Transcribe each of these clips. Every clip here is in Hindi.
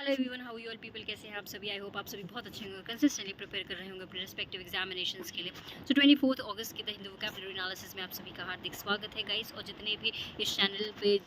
Hello everyone, how you all people, कैसे हैं आप सभी। आई होप आप सभी बहुत अच्छे होंगे, कंसिस्टेंटली प्रिपेयर कर रहे होंगे अपने रेस्पेक्टिव एग्जामिनेशंस के लिए। सो 24 अगस्त की द हिंदू वोकैबुलरी एनालिसिस में आप सभी का हार्दिक स्वागत है गाइस। और जितने भी इस चैनल पे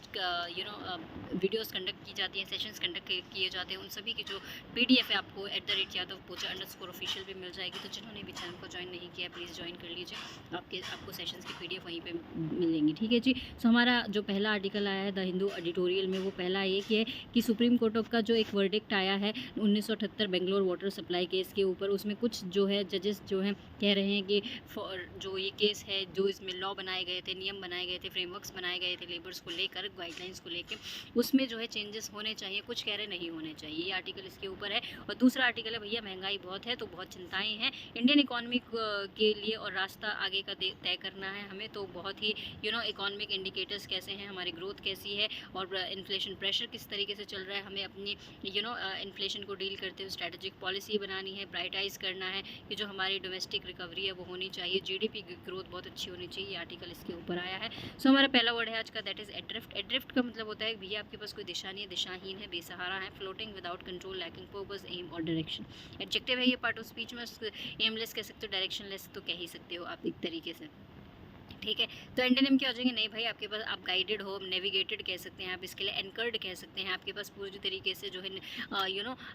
वीडियोस कंडक्ट की जाती हैं, सेशंस कंडक्ट किए जाते हैं, उन सभी की जो PDF है आपको @यादव पोचा _ऑफिशियल पे मिल जाएगी। तो जिन्होंने भी चैनल को ज्वाइन नहीं किया प्लीज़ ज्वाइन कर लीजिए, आपको सेशंस की PDF वहीं पे मिलेंगी। ठीक है जी। सो हमारा जो पहला आर्टिकल आया है द हिंदू एडिटोरियल में, वो पहला ये कि सुप्रीम कोर्ट ऑफ का जो एक वर्डिक्ट आया है 1978 बेंगलोर वाटर सप्लाई केस के ऊपर, उसमें कुछ जो है जजेस जो हैं कह रहे हैं कि जो ये केस है, जो इसमें लॉ बनाए गए थे, नियम बनाए गए थे, फ्रेमवर्क्स बनाए गए थे लेबर्स को लेकर, गाइडलाइंस को लेकर, उसमें जो है चेंजेस होने चाहिए। कुछ कह रहे नहीं होने चाहिए। ये आर्टिकल इसके ऊपर है। और दूसरा आर्टिकल है भैया महंगाई बहुत है तो बहुत चिंताएं हैं इंडियन इकोनॉमी के लिए, और रास्ता आगे का तय करना है हमें। तो बहुत ही इकोनॉमिक इंडिकेटर्स कैसे हैं, हमारी ग्रोथ कैसी है, और इन्फ्लेशन प्रेशर किस तरीके से चल रहा है, हमें अपनी इन्फ्लेशन को डील करते हुए स्ट्रेटेजिक पॉलिसी बनानी है, प्राइटाइज करना है कि जो हमारी डोमेस्टिक रिकवरी है वो होनी चाहिए, GDP की ग्रोथ बहुत अच्छी होनी चाहिए। ये आर्टिकल इसके ऊपर आया है। सो हमारा पहला वर्ड है आज का, दैट इज एड्रिफ्ट। एड्रिफ्ट का मतलब होता है भैया आपके पास कोई दिशा नहीं है, दिशाहीन है, बेसहारा है, floating without control, lacking purpose, aim or direction. Adjective है ये पार्ट ऑफ स्पीच में। एमलेस कह सकते हो, डायरेक्शनलेस तो कह ही सकते हो आप एक तरीके से। ठीक है। तो एंटोनिम क्या हो जाएंगे, नहीं भाई आपके पास आप गाइडेड हो, नेविगेटेड कह सकते हैं आप इसके लिए, एंकर्ड कह सकते हैं, आपके पास पूरी तरीके से जो है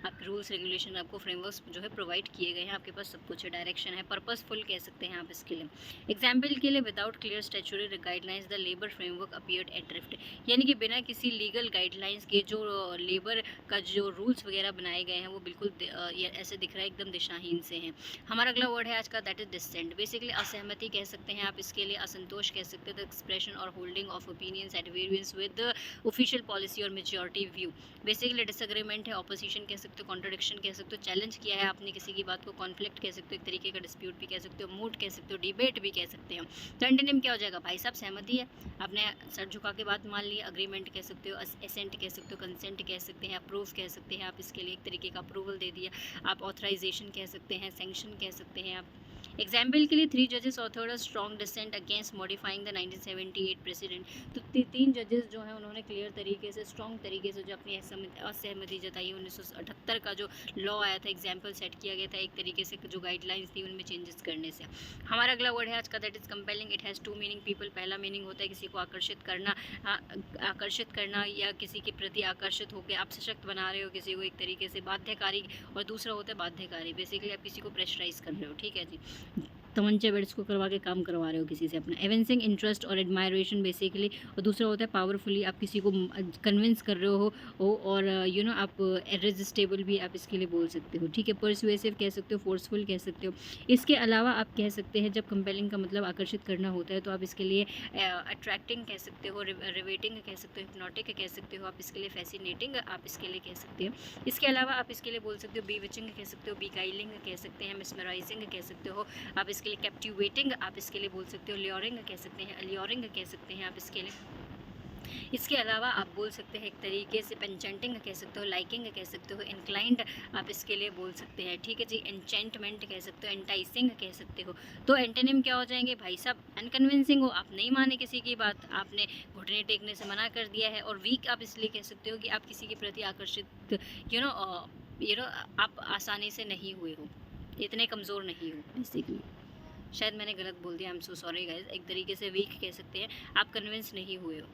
आप रूल्स रेगुलेशन, आपको फ्रेमवर्क्स जो है प्रोवाइड किए गए हैं, आपके पास सब कुछ है, डायरेक्शन है, पर्पसफुल कह सकते हैं आप इसके लिए। एग्जाम्पल के लिए, without clear statutory guidelines the labour framework appeared adrift, यानी कि बिना किसी लीगल गाइडलाइंस के जो लेबर का जो रूल्स वगैरह बनाए गए हैं वो बिल्कुल ऐसे दिख रहा है एकदम दिशाहीन से हैं। हमारा अगला वर्ड है आज का, दैट इज डिसेंट। बेसिकली असहमति कह सकते हैं आप इसके लिए, असंतोष कह सकते हैं, expression or holding of opinions at variance with official policy or majority view. Basically disagreement है, ऑपोजिशन कह सकते हो, कॉन्ट्रडिक्शन कह सकते हो, चैलेंज किया है आपने किसी की बात को, कॉन्फ्लिक्ट कह सकते हो, एक तरीके का डिस्प्यूट भी कह सकते हो, मूड कह सकते हो, डिबेट भी कह सकते हो। तो एंटोनिम क्या हो जाएगा, भाई साहब सहमति है, आपने सर झुका के बात मान ली, अग्रीमेंट कह सकते हो, एसेंट कह सकते हो, कंसेंट कह सकते हैं, अप्रूव कह सकते हैं आप इसके लिए, एक तरीके का अप्रूवल दे दिया आप, ऑथराइजेशन कह सकते हैं, सैंक्शन कह सकते हैं आप। एग्जाम्पल के लिए, 3 जजेस authored a strong dissent against modifying the 1978 precedent. तो 3 जजेस जो हैं उन्होंने क्लियर तरीके से, स्ट्रॉन्ग तरीके से जो अपनी असहमति जताई, 1978 का जो लॉ आया था, एग्जाम्पल सेट किया गया था एक तरीके से, जो गाइडलाइंस थी उनमें चेंजेस करने से। हमारा अगला वर्ड है आज का, that is compelling. It has 2 meaning people. पहला मीनिंग होता है किसी को आकर्षित करना या किसी के प्रति आकर्षित होकर आप सशक्त बना रहे हो किसी को, एक तरीके से बाध्यकारी। और दूसरा होता है बाध्यकारी, बेसिकली आप किसी को प्रेशराइज कर रहे हो। ठीक है जी, तमंचे बेड्स को करवा के काम करवा रहे हो किसी से अपना। एवेंसिंग इंटरेस्ट और एडमायरेशन बेसिकली। और दूसरा होता है पावरफुली, आप किसी को कन्विंस कर रहे हो और आप इररेजिस्टेबल भी आप इसके लिए बोल सकते हो। ठीक है। परसुएसिव कह सकते हो, फोर्सफुल कह सकते हो। इसके अलावा आप कह सकते हैं जब कंपेलिंग का मतलब आकर्षित करना होता है तो आप इसके लिए अट्रैक्टिंग कह सकते हो, रिवेटिंग कह सकते हो, हिप्नोटिक कह सकते हो आप इसके लिए, फैसिनेटिंग आप इसके लिए कह सकते हो। इसके अलावा आप इसके लिए बोल सकते हो बीविचिंग कह सकते हो, बीगाइलिंग कह सकते हैं, मिसमराइजिंग कह सकते हो आप इसके लिए, कैप्टिवेटिंग आप इसके लिए बोल सकते हो, ल्योरिंग कह सकते हैं, अल्योरिंग कह सकते हैं आप इसके लिए। इसके अलावा आप बोल सकते हैं एक तरीके से पेंचेंटिंग कह सकते हो, लाइकिंग कह सकते हो, इंक्लाइंड आप इसके लिए बोल सकते हैं। ठीक है जी। एनचेंटमेंट कह सकते हो, एंटाइसिंग कह सकते हो। तो एंटोनिम क्या हो जाएंगे भाई साहब, अनकन्विंसिंग हो, आप नहीं माने किसी की बात, आपने घुटने टेकने से मना कर दिया है। और वीक आप इसलिए कह सकते हो कि आप किसी के प्रति आकर्षित आप आसानी से नहीं हुए हो, इतने कमज़ोर नहीं हो बेसिकली। शायद मैंने गलत बोल दिया, I am so sorry guys. एक तरीके से वीक कह सकते हैं, आप कन्विंस नहीं हुए हो।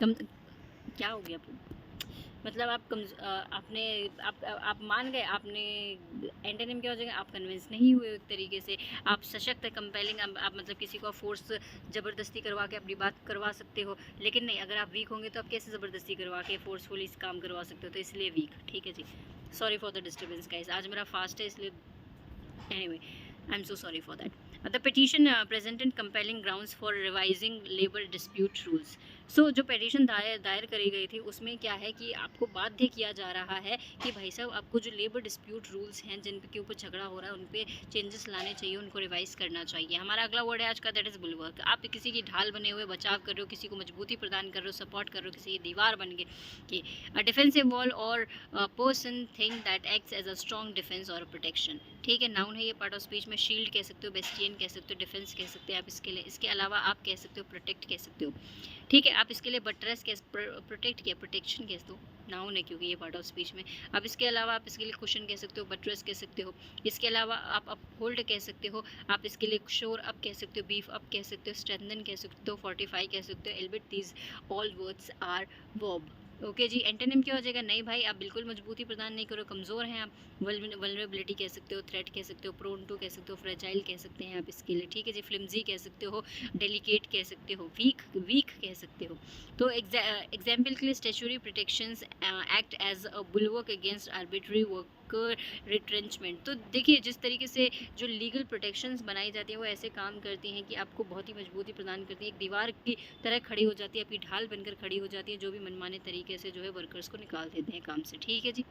क्या हो गया मतलब आपने आप मान गए, आपने एंटोनिम क्या हो जाएगा, आप कन्विंस नहीं हुए एक तरीके से, आप सशक्त कंपेलिंग, आप मतलब किसी को फोर्स ज़बरदस्ती करवा के अपनी बात करवा सकते हो। लेकिन नहीं, अगर आप वीक होंगे तो आप कैसे ज़बरदस्ती करवा के फोर्सफुली इस काम करवा सकते हो, तो इसलिए वीक। ठीक है जी। Sorry for the disturbance guys, आज मेरा फास्ट है इसलिए, anyway I'm so sorry for that. The petition presented compelling grounds for revising labor dispute rules. So जो petition दायर करी गई थी उसमें क्या है कि आपको बाध्य किया जा रहा है कि भाई साहब आपको जो लेबर डिस्प्यूट रूल्स हैं जिन के ऊपर झगड़ा हो रहा है उन पे चेंजेस लाने चाहिए, उनको रिवाइज करना चाहिए। हमारा अगला वर्ड है आज का, दैट इज बुलवर्क। आप किसी की ढाल बने हुए बचाव कर रहे हो, किसी को मजबूती प्रदान कर रहे हो, सपोर्ट कर रहे हो, किसी की दीवार बन गए कि defensive wall or person thing that acts as a strong defence or protection. ठीक है। नाउन है ये पार्ट ऑफ स्पीच में। शील्ड कह सकते हो, बेस्टियन कह सकते हो, डिफेंस कह सकते हैं आप इसके लिए। इसके अलावा आप कह सकते हो प्रोटेक्ट कह सकते हो। ठीक है। आप इसके लिए बटरेस कैसे, प्रोटेक्ट क्या, प्रोटेक्शन कैसे दो, नाउन है क्योंकि ये पार्ट ऑफ स्पीच में। अब इसके अलावा आप इसके लिए कुशन कह सकते हो, बटरेस कह सकते हो। इसके अलावा आप अपहोल्ड कह सकते हो, आप इसके लिए शोर अप कह सकते हो, बीफ अप कह सकते हो, स्ट्रेंथन कह सकते हो, फोर्टिफाई कह सकते हो, albeit these all words are verb. Okay जी, एंटोनिम क्या हो जाएगा, नहीं भाई आप बिल्कुल मजबूती प्रदान नहीं करो, कमज़ोर हैं आप, वल्नरेबिलिटी कह सकते हो, थ्रेट कह सकते हो, प्रोन टू कह सकते हो, फ्रेजाइल कह सकते हैं आप इसके लिए, ठीक है जी। फ्लिमजी कह सकते हो, डेलिकेट कह सकते हो, वीक कह सकते हो। तो एग्जाम्पल के लिए statutory protections act as a bulwark against arbitrary worker retrenchment. तो देखिए जिस तरीके से जो लीगल प्रोटेक्शंस बनाई जाती हैं वो ऐसे काम करती हैं कि आपको बहुत ही मजबूती प्रदान करती है, एक दीवार की तरह खड़ी हो जाती है, आपकी ढाल बनकर खड़ी हो जाती है, जो भी मनमाने तरीके से जो है वर्कर्स को निकाल देते हैं काम से, ठीक है जी।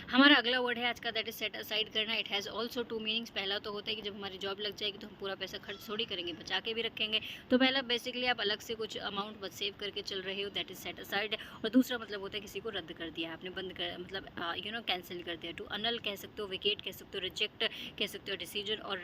हमारा अगला वर्ड है आज का, दैट इज सेट असाइड करना। It has also two meanings. पहला तो होता है कि जब हमारी जॉब लग जाएगी तो हम पूरा पैसा खर्च थोड़ी करेंगे, बचा के भी रखेंगे। तो पहला बेसिकली आप अलग से कुछ अमाउंट बच सेव करके चल रहे हो, दैट इज सेट असाइड। और दूसरा मतलब होता है किसी को रद्द कर दिया, आपने बंद कर, मतलब कैंसिल कर दिया। टू अनल कह सकते हो, विकेट कह सकते हो, रिजेक्ट कह सकते हो डिसीजन, और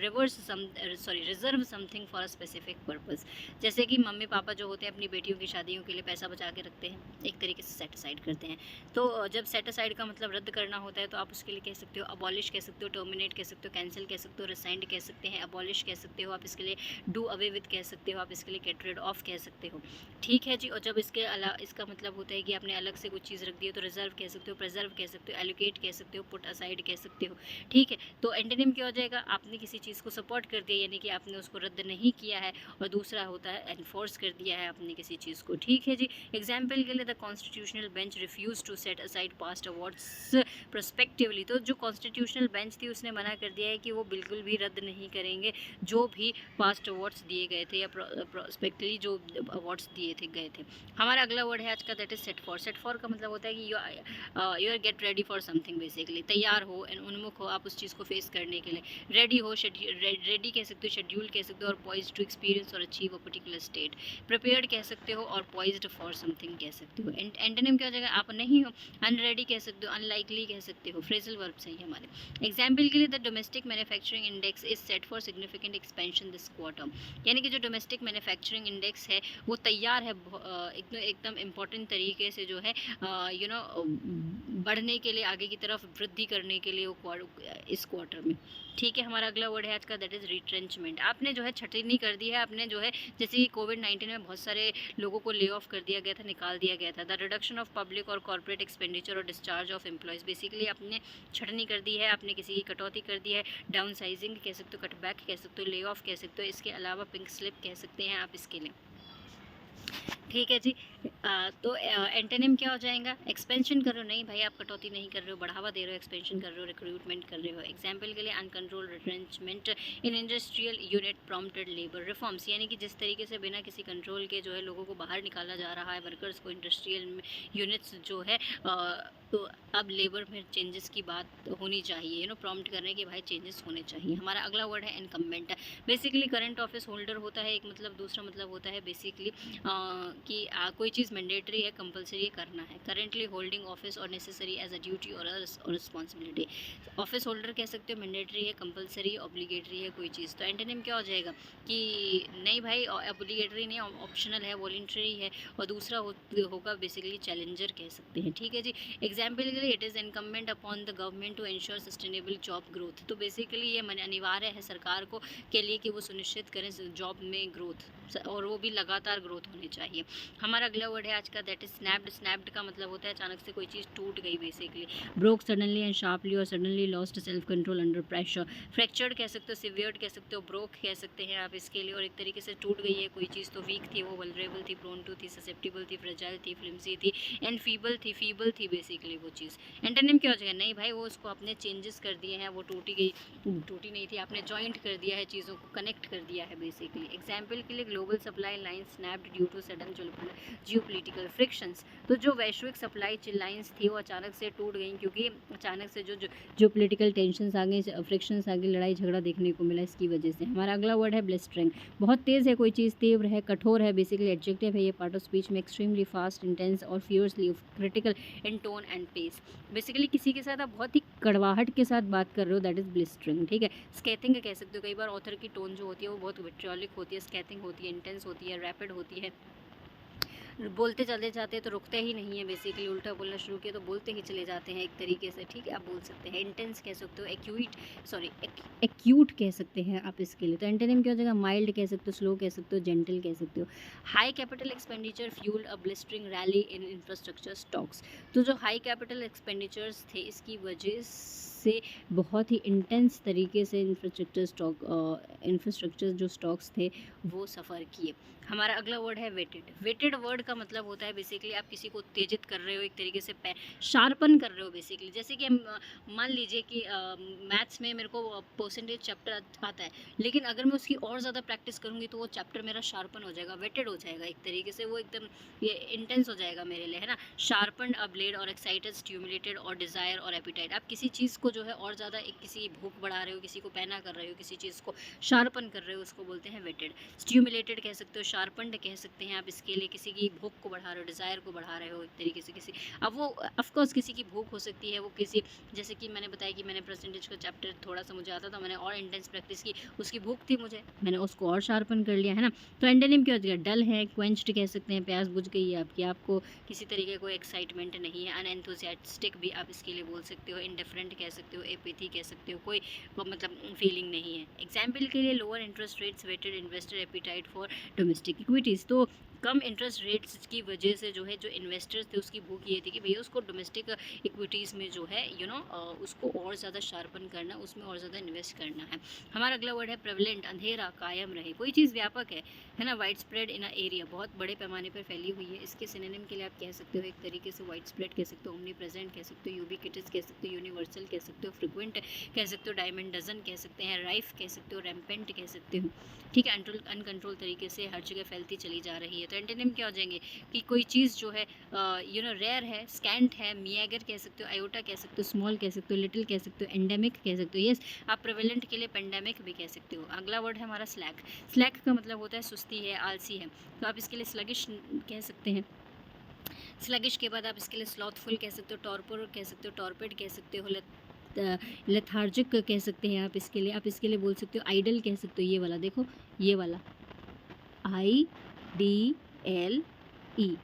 reserve something for a specific purpose. जैसे कि मम्मी पापा जो होते हैं अपनी बेटियों की शादियों के लिए पैसा बचा के रखते हैं, एक तरीके से सेट असाइड करते हैं। तो जब सेट असाइड का मतलब रद्द करना होता है तो आप उसके लिए कह सकते हो अबॉलिश कह सकते हो, टर्मिनेट कह सकते हो, कैंसिल कह सकते हो, रिसाइंड कह सकते हैं, अबॉलिश कह सकते हो आप इसके लिए, डू अवे विद कह सकते हो आप इसके लिए, गेट रिड ऑफ कह सकते हो, ठीक है जी। और जब इसके अलावा इसका मतलब होता है कि आपने अलग से कुछ चीज़ रख दी है तो रिजर्व कह सकते हो, प्रिजर्व कह सकते हो, एलोकेट कह सकते हो, पुट असाइड कह सकते हो, ठीक है। तो एंटोनिम क्या हो जाएगा, आपने किसी चीज़ को सपोर्ट कर दिया यानी कि आपने उसको रद्द नहीं किया है, और दूसरा होता है एनफोर्स कर दिया है आपने किसी चीज़ को, ठीक है जी। एग्जाम्पल के लिए the constitutional bench refuse to set aside past awards prospectively. तो जो कॉन्स्टिट्यूशनल बेंच थी उसने मना कर दिया है कि वो बिल्कुल भी रद्द नहीं करेंगे जो भी पास्ट अवार्ड्स दिए गए थे या प्रोस्पेक्टली जो अवार्ड्स दिए गए थे। हमारा अगला वर्ड है आज का, that is set for. Set for का मतलब होता है कि you are get ready for something, basically तैयार हो एंड उन्मुख हो आप उस चीज़ को फेस करने के लिए। रेडी हो, रेडी कह सकते हो, शेड्यूल कह सकते हो, और पॉइज टू एक्सपीरियंस और achieve a particular state. Prepared कह सकते हो और पॉइज्ड फॉर समथिंग कह सकते हो। एंटोनिम क्या हो जाएगा, आप नहीं हो, अनरेडी कह सकते हो, अनलाइकली कह सकते हो, फ्रेजल वर्ब सही है हमारे। एग्जाम्पल के लिए the domestic manufacturing index is set for significant expansion this quarter. यानी कि जो डोमेस्टिक मैन्युफैक्चरिंग इंडेक्स है वो तैयार है एकदम इम्पॉर्टेंट तरीके से जो है बढ़ने के लिए, आगे की तरफ वृद्धि करने के लिए वो इस क्वार्टर में, ठीक है। हमारा अगला वर्ड है आज का, दैट इज रिट्रेंचमेंट। आपने जो है छटनी कर दी है, आपने जो है जैसे कि कोविड-19 में बहुत सारे लोगों को ले ऑफ कर दिया गया था, निकाल दिया गया था। द रिडक्शन ऑफ पब्लिक और कॉर्पोरेट एक्सपेंडिचर और डिस्चार्ज ऑफ एम्प्लॉयज़। बेसिकली आपने छटनी कर दी है, आपने किसी की कटौती कर दी है, डाउन साइजिंग कह सकते हो, कटबैक कह सकते हो, ले ऑफ कह सकते हो। इसके अलावा पिंक स्लिप कह सकते हैं आप इसके लिए, ठीक है जी। तो एंटोनिम क्या हो जाएगा, एक्सपेंशन कर रहे हो, नहीं भाई आप कटौती नहीं कर रहे हो, बढ़ावा दे रहे हो, एक्सपेंशन कर रहे हो, रिक्रूटमेंट कर रहे हो। एग्जाम्पल के लिए uncontrolled retrenchment in industrial unit prompted labour reforms. यानी कि जिस तरीके से बिना किसी कंट्रोल के जो है लोगों को बाहर निकाला जा रहा है, वर्कर्स को, इंडस्ट्रियल यूनिट्स जो है, तो अब लेबर में चेंजेस की बात होनी चाहिए, प्रॉम्प्ट करने के भाई चेंजेस होने चाहिए। हमारा अगला वर्ड है incumbent. Basically current office holder होता है एक मतलब, दूसरा मतलब होता है बेसिकली कि कोई चीज़ मैंडेटरी है, कंपलसरी करना है। करेंटली होल्डिंग ऑफिस और नेसेसरी एज अ ड्यूटी और रिस्पॉन्सिबिलिटी। ऑफिस होल्डर कह सकते हो, मैंडेटरी है, कंपलसरी, ऑब्लिगेटरी है कोई चीज़। तो एंटोनिम क्या हो जाएगा कि नहीं भाई ऑब्लिगेटरी नहीं, ऑप्शनल है, वॉलंटरी है, और दूसरा होगा बेसिकली चैलेंजर कह सकते हैं, ठीक है जी। एग्जाम्पल के लिए it is incumbent upon the government to ensure sustainable job growth. तो बेसिकली ये अनिवार्य है सरकार को के लिए कि वो सुनिश्चित करें जॉब में ग्रोथ, और वो भी लगातार ग्रोथ होनी चाहिए। हमारा अगला वर्ड है आज का, दैट इज स्नैप्ड। स्नैप्ड का मतलब होता है अचानक से कोई चीज़ टूट गई basically. Broke suddenly and sharply और suddenly lost self control under pressure. Fractured कह सकते हो, सिवियर्ड कह सकते हो, ब्रोक कह सकते हैं आप इसके लिए। और एक तरीके से टूट गई है कोई चीज़ तो वीक थी, वो वल्नरेबल थी, प्रोन टू थी, ससेप्टिबल थी, फ्रेजाइल थी, फ्लिमसी थी, एंड फीबल थी बेसिकली वो चीज़। एंटोनिम क्या हो जाएगा, नहीं भाई वो उसको आपने चेंजेस कर दिए हैं, वो टूटी नहीं थी, आपने जॉइंट कर दिया है, चीज़ों को कनेक्ट कर दिया है बेसिकली। एग्जाम्पल के लिए global supply line snapped due to sudden geopolitical frictions. तो जो वैश्विक सप्लाई लाइंस थी वो अचानक से टूट गई क्योंकि अचानक से जो जियोपॉलिटिकल टेंशंस आ गए, फ्रिक्शंस आ गए, लड़ाई झगड़ा देखने को मिला इसकी वजह से। हमारा अगला वर्ड है ब्लिस्टरिंग। बहुत तेज़ है कोई चीज़, तीव्र है, कठोर है, बेसिकली एडजेक्टिव है ये पार्ट ऑफ स्पीच में। Extremely fast, intense or furiously critical in tone and pace. Basically किसी के साथ आप बहुत ही कड़वाहट के साथ बात कर रहे हो, दैट इज ब्लिस्टरिंग, ठीक है। स्कैथिंग कह सकते हो, कई बार ऑथर की टोन जो होती है वो बहुत विट्रियोलिक होती है, स्कैथिंग होती है, इंटेंस होती है, रैपिड होती है, बोलते चले जाते हैं तो रुकते ही नहीं है, बेसिकली उल्टा बोलना शुरू किया तो बोलते ही चले जाते हैं एक तरीके से, ठीक है। आप बोल सकते हैं इंटेंस कह सकते हो, एक्यूट कह सकते हैं आप इसके लिए। तो एंटोनिम क्या हो जाएगा, माइल्ड कह सकते हो, स्लो कह सकते हो, जेंटल कह सकते हो। High capital expenditure fuel a blistering rally in infrastructure stocks. तो जो हाई कैपिटल एक्सपेंडिचर्स थे इसकी वजह से बहुत ही इंटेंस तरीके से इंफ्रास्ट्रक्चर जो स्टॉक्स थे वो सफ़र किए। हमारा अगला वर्ड है वेटेड। वेटेड वर्ड का मतलब होता है बेसिकली आप किसी को उत्तेजित कर रहे हो, एक तरीके से शार्पन कर रहे हो बेसिकली। जैसे कि मान लीजिए कि मैथ्स में मेरे को परसेंटेज चैप्टर आता है, लेकिन अगर मैं उसकी और ज़्यादा प्रैक्टिस करूँगी तो वो चैप्टर मेरा शार्पन हो जाएगा, वेटेड हो जाएगा एक तरीके से, वो एकदम ये इंटेंस हो जाएगा मेरे लिए, है ना। शार्पन अ ब्लेड और एक्साइटेड, स्टिमुलेटेड और डिज़ायर और एपिटाइट। आप किसी चीज़ को जो है और ज़्यादा एक किसी भूख बढ़ा रहे हो, किसी को पैना कर रहे हो, किसी चीज़ को शार्पन कर रहे हो, उसको बोलते हैं वेटेड। स्टिमुलेटेड कह सकते हो, शार्पनड कह सकते हैं आप इसके लिए, किसी की भूख को बढ़ा रहे हो, डिज़ायर को बढ़ा रहे हो एक तरीके से किसी। अब वो ऑफकोर्स किसी की भूख हो सकती है, वो किसी, जैसे कि मैंने बताया कि मैंने परसेंटेज का चैप्टर थोड़ा सा मुझे आता था, मैंने और इंटेंस प्रैक्टिस की, उसकी भूख थी मुझे, मैंने उसको और शार्पन कर लिया, है ना। तो एंटोनिम क्या हो जाएगा, डल है, क्वेंच्ड कह सकते हैं, प्यास बुझ गई है आपकी, आपको किसी तरीके कोई एक्साइटमेंट नहीं है। अनएंथुसियास्टिक भी आप इसके लिए बोल सकते हो, इंडिफरेंट कह सकते हो, एपैथी कह सकते हो, कोई मतलब फीलिंग नहीं है। एग्जाम्पल के लिए lower interest rates whetted investor appetite for domestic equities. तो कम इंटरेस्ट रेट्स की वजह से जो है जो इन्वेस्टर्स थे उसकी भूख ये थी कि भैया उसको डोमेस्टिक इक्विटीज़ में जो है उसको और ज़्यादा शार्पन करना, उसमें और ज़्यादा इन्वेस्ट करना है। हमारा अगला वर्ड है प्रेवलेंट, अंधेरा, कायम रहे, कोई चीज़ व्यापक है ना। Wide spread in a area, बहुत बड़े पैमाने पर फैली हुई है। इसके सिनोनिम के लिए आप कह सकते हो एक तरीके से वाइड स्प्रेड कह सकते हो, ओमनी प्रेजेंट कह सकते हो, यूबिक्विटस कह सकते हो, यूनिवर्सल कह सकते हो, फ्रिक्वेंट कह सकते हो, डायमंड डजन कह सकते हैं, राइफ कह सकते हो, रैम्पेंट कह सकते हो, ठीक है। अनकंट्रोल तरीके से हर जगह फैलती चली जा रही है। तो एंटोनिम क्या हो जाएंगे कि कोई चीज़ जो है रेयर है, स्कैंट है, मियागर कह सकते हो, आयोटा कह सकते हो, स्मॉल कह सकते हो, लिटिल कह सकते हो, एंडेमिक कह सकते हो। यस, आप प्रेवलेंट के लिए पेंडेमिक भी कह सकते हो। अगला वर्ड है हमारा स्लैक। स्लैक का मतलब होता है सुस्ती है, आलसी है, तो आप इसके लिए स्लगिश कह सकते हैं। स्लगिश के बाद आप इसके लिए स्लॉथफुल कह सकते हो, टॉर्पोर कह सकते हो, टॉर्पेड कह सकते हो, लेथार्जिक कह सकते हैं आप इसके लिए। आप इसके लिए बोल सकते हो आइडल कह सकते हो, ये वाला देखो, ये वाला IDLE,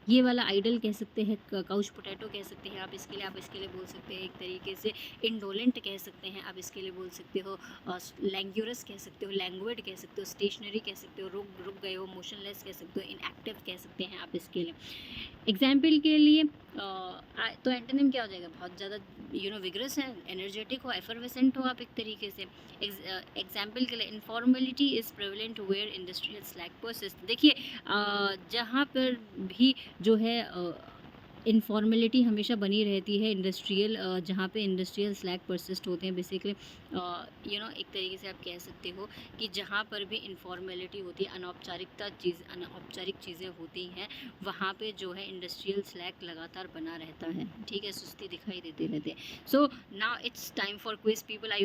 ये वाला आइडल कह सकते हैं, काउच पोटैटो कह सकते हैं आप इसके लिए। आप इसके लिए बोल सकते हैं एक तरीके से इंडोलेंट कह सकते हैं आप इसके लिए बोल सकते हो, लैंग्यूरस कह सकते हो, लैंग्वेड कह सकते हो, स्टेशनरी कह सकते हो, रुक गए हो, मोशनलेस कह सकते हो, इनएक्टिव कह सकते हैं आप इसके लिए। एग्जाम्पल के लिए तो एंटोनिम क्या हो जाएगा, बहुत ज़्यादा विग्रस है, एनर्जेटिक हो, एफरवेसेंट हो आप एक तरीके से। एग्जाम्पल के लिए informality is prevalent where industrial slack persist. देखिए जहाँ पर भी जो है इनफॉर्मेलिटी हमेशा बनी रहती है, इंडस्ट्रियल जहाँ पे इंडस्ट्रियल स्लैक परसिस्ट होते हैं बेसिकली, एक तरीके से आप कह सकते हो कि जहाँ पर भी इनफॉर्मेलिटी होती है, अनौपचारिक चीज़ें होती हैं, वहाँ पे जो है इंडस्ट्रियल स्लैक लगातार बना रहता है, ठीक है, सुस्ती दिखाई देते रहते हैं। So now it's time for quiz people, are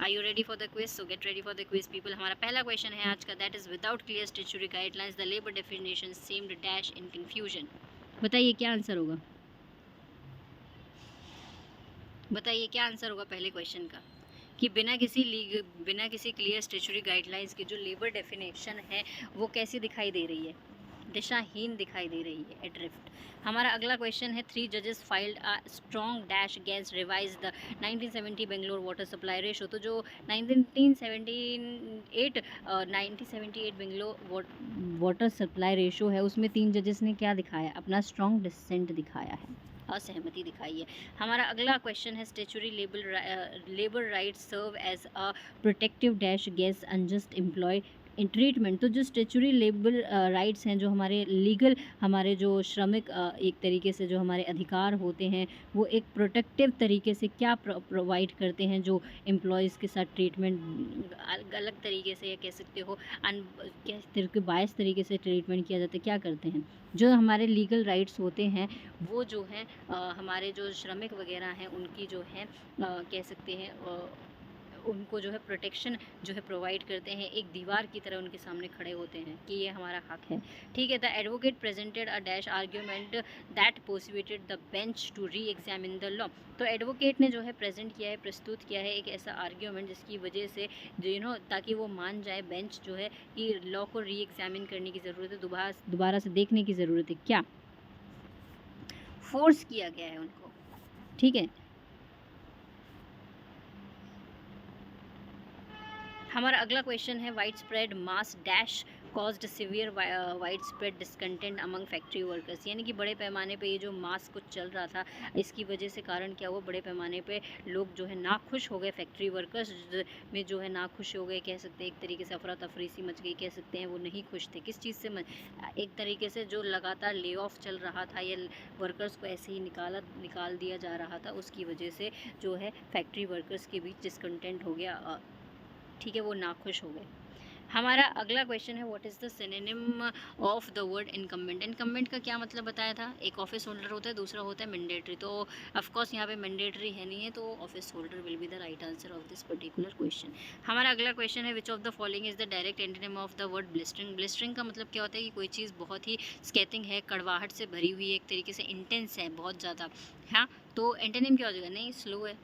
you ready for the quiz? So get ready for the quiz people. हमारा पहला क्वेश्चन है आज का, that is without clear statutory guidelines the labour definition seemed dash in confusion. बताइए क्या आंसर होगा, बताइए क्या आंसर होगा पहले क्वेश्चन का, कि बिना किसी क्लियर स्टैट्यूटरी गाइडलाइंस की जो लेबर डेफिनेशन है वो कैसी दिखाई दे रही है, दिशाहीन दिखाई दे रही है, एड्रिफ्ट। हमारा अगला क्वेश्चन है, 3 जजेस filed a strong dash against revise the 1970 Bangalore water supply ratio. तो जो 1978 बेंगलोर वाटर सप्लाई रेशो है उसमें 3 जजेस ने क्या दिखाया, अपना स्ट्रॉन्ग डिसेंट दिखाया है, असहमति दिखाई है। हमारा अगला क्वेश्चन है, statutory labour rights serve as a protective dash against unjust employ treatment. तो जो स्टैट्यूटरी लेबर राइट्स हैं, जो हमारे लीगल, हमारे जो श्रमिक एक तरीके से जो हमारे अधिकार होते हैं, वो एक प्रोटेक्टिव तरीके से क्या प्रोवाइड करते हैं, जो एम्प्लॉयज़ के साथ ट्रीटमेंट अलग तरीके से, या कह सकते हो बायस तरीके से ट्रीटमेंट किया जाता है, क्या करते हैं, जो हमारे लीगल राइट्स होते हैं वो जो हैं हमारे जो श्रमिक वगैरह हैं उनकी जो है कह सकते हैं उनको जो है प्रोटेक्शन जो है प्रोवाइड करते हैं, एक दीवार की तरह उनके सामने खड़े होते हैं कि ये हमारा हक है। ठीक है, the advocate presented a dash argument that persuaded the bench to reexamine the law. तो एडवोकेट ने जो है प्रेजेंट किया है, प्रस्तुत किया है एक ऐसा आर्ग्यूमेंट जिसकी वजह से जो ताकि वो मान जाए बेंच जो है कि लॉ को री एग्जामिन करने की ज़रूरत है, दोबारा से देखने की ज़रूरत है। क्या फोर्स किया गया है उनको। ठीक है, हमारा अगला क्वेश्चन है widespread mass dash caused severe widespread discontent among factory workers. यानी कि बड़े पैमाने पे ये जो मास कुछ चल रहा था, इसकी वजह से कारण क्या हुआ, बड़े पैमाने पे लोग जो है नाखुश हो गए, फैक्ट्री वर्कर्स में जो है नाखुश हो गए, कह सकते हैं एक तरीके से अफरा तफरी सी मच गई, कह सकते हैं वो नहीं खुश थे। किस चीज़ से एक तरीके से जो लगातार ले ऑफ चल रहा था या वर्कर्स को ऐसे ही निकाल दिया जा रहा था, उसकी वजह से जो है फैक्ट्री वर्कर्स के बीच डिसकंटेंट हो गया। ठीक है, वो नाखुश हो गए। हमारा अगला क्वेश्चन है what is the synonym of the word incumbent. Incumbent का क्या मतलब बताया था, एक ऑफिस होल्डर होता है, दूसरा होता है मैंडेटरी। तो ऑफकोर्स यहाँ पे मैंडेटरी है नहीं है, तो office holder will be the right answer of this particular question. हमारा अगला क्वेश्चन है which of the following is the direct antonym of the word blistering. Blistering का मतलब क्या होता है कि कोई चीज़ बहुत ही स्कैथिंग है, कड़वाहट से भरी हुई है, एक तरीके से इंटेंस है बहुत ज़्यादा। हाँ, तो एंटोनिम क्या हो जाएगा, नहीं स्लो है।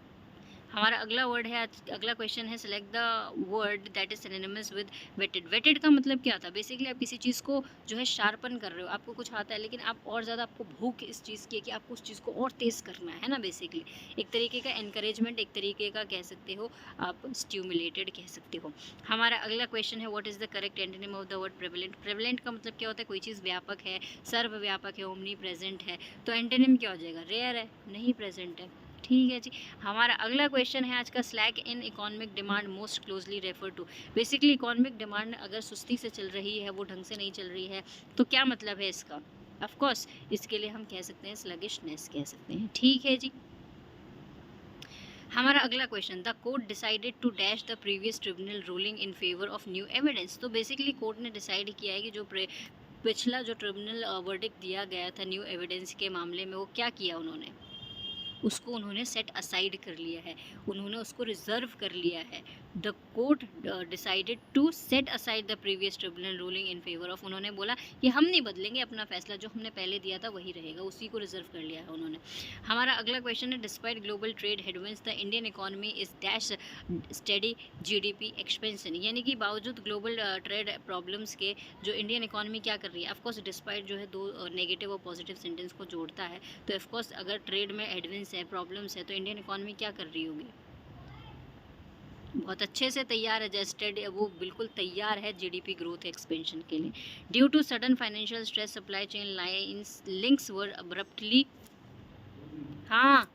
हमारा अगला वर्ड है, अगला क्वेश्चन है select the word that is synonymous with whetted. Whetted का मतलब क्या था, बेसिकली आप किसी चीज़ को जो है शार्पन कर रहे हो, आपको कुछ आता है लेकिन आप और ज़्यादा, आपको भूख इस चीज़ की है कि आपको उस चीज़ को और तेज़ करना है ना, बेसिकली एक तरीके का एनकरेजमेंट, एक तरीके का कह सकते हो आप स्टिमुलेटेड कह सकते हो। हमारा अगला क्वेश्चन है what is the correct antonym of the word prevalent. Prevalent का मतलब क्या होता है, कोई चीज़ व्यापक है, सर्वव्यापक है, ओमनी प्रेजेंट है। तो एंटोनिम क्या हो जाएगा, रेयर है, नहीं प्रेजेंट है। ठीक है जी। हमारा अगला क्वेश्चन है आज का, slack in economic demand most closely refer to. Basically economic demand अगर सुस्ती से चल रही है, वो ढंग से नहीं चल रही है, तो क्या मतलब है इसका, ऑफ कोर्स इसके लिए हम कह सकते हैं स्लगिशनेस कह सकते हैं। ठीक है जी। हमारा अगला question, the court decided to dash the previous tribunal ruling in favour of new evidence. तो बेसिकली कोर्ट ने डिसाइड किया है कि जो पिछला जो ट्रिब्यूनल वर्डिक्ट दिया गया था न्यू एविडेंस के मामले में, वो क्या किया उन्होंने, उसको उन्होंने सेट असाइड कर लिया है, उन्होंने उसको रिजर्व कर लिया है। The court decided to set aside the previous tribunal ruling in favour of. उन्होंने बोला कि हम नहीं बदलेंगे अपना फैसला, जो हमने पहले दिया था वही रहेगा, उसी को रिजर्व कर लिया है उन्होंने। हमारा अगला क्वेश्चन है despite global trade headwinds the Indian economy is dash study GDP expansion. यानी कि बावजूद ग्लोबल ट्रेड प्रॉब्लम्स के जो इंडियन इकोनॉमी क्या कर रही है, ऑफकोर्स डिस्पाइट जो है दो नेगेटिव और पॉजिटिव सेंटेंस को जोड़ता है, तो ऑफकोर्स अगर ट्रेड में एडवेंस है, प्रॉब्लम्स है, तो इंडियन इकोनॉमी क्या कर रही होगी, बहुत अच्छे से तैयार है, जस्टेड वो बिल्कुल तैयार है जीडीपी ग्रोथ एक्सपेंशन के लिए। Due to sudden financial stress supply chain lines links were abruptly, हाँ